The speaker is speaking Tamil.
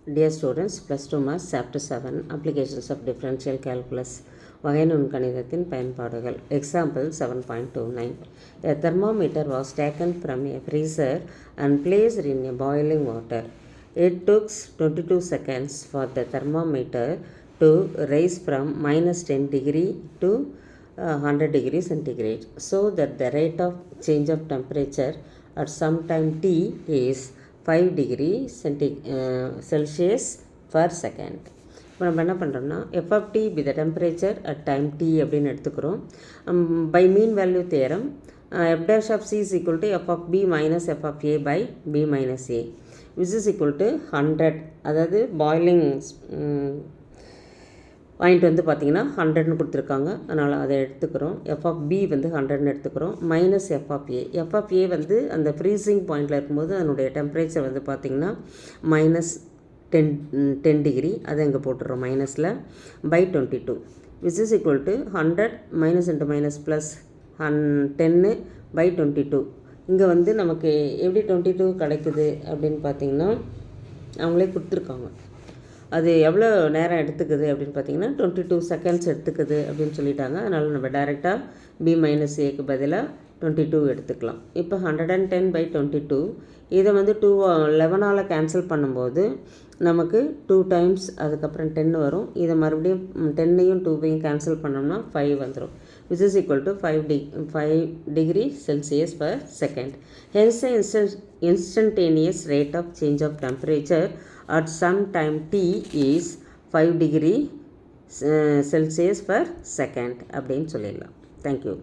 Dear students, plus 2 Maths Chapter 7 Applications of Differential Calculus வகை நுண்கணிதத்தின் பயன்பாடுகள். Example 7.29. A thermometer was taken from a freezer and placed in a boiling water. It took 22 seconds for the thermometer to rise from minus 10 degree to 100 degrees centigrade, so that the rate of change of temperature at some time t is 5 degree Celsius per second. இப்போ நம்ம என்ன பண்ணுறோம்னா F of T be the temperature at time T அப்படின்னு எடுத்துக்கிறோம். By mean value theorem F dash of C is equal to F of B minus F of A by B minus A which is equal to 100. அதாவது பாய்லிங் பாயிண்ட் வந்து பார்த்திங்கன்னா 100ன்னு கொடுத்துருக்காங்க, அதனால் அதை எடுத்துக்கிறோம். எஃப் ஆஃப் பி வந்து 100ன்னு எடுத்துக்கிறோம். Minus F of a. F of a வந்து அந்த ஃப்ரீசிங் பாயிண்டில் இருக்கும்போது அதனுடைய டெம்பரேச்சர் வந்து பார்த்திங்கன்னா மைனஸ் 10 டிகிரி. அதை இங்கே போட்டுடுறோம் மைனஸில் by 22 which is equal to 100 minus into minus plus 10 by 22. இங்கே வந்து நமக்கு எப்படி 22 கிடைக்குது அப்படின்னு பார்த்திங்கன்னா அவங்களே கொடுத்துருக்காங்க. அது எவ்வளோ நேரம் எடுத்துக்குது அப்படின்னு பார்த்தீங்கன்னா 22 செகண்ட்ஸ் எடுத்துக்குது அப்படின்னு சொல்லிட்டாங்க. அதனால் நம்ம டைரெக்டாக பி மைனஸ் ஏக்கு பதிலாக 22 எடுத்துக்கலாம். இப்போ 110 பை 22 இதை வந்து 11ஆல் கேன்சல் பண்ணும்போது நமக்கு 2 டைம்ஸ் அதுக்கப்புறம் 10 வரும். இதை மறுபடியும் 10ஐயும் 2ஐயும் கேன்சல் பண்ணோம்னா 5 வந்துடும். Which is equal to 5 degree Celsius per second. Hence instantaneous rate of change of temperature at some time t is 5 degree Celsius per second அப்படின்னு சொல்லிடலாம். Thank you.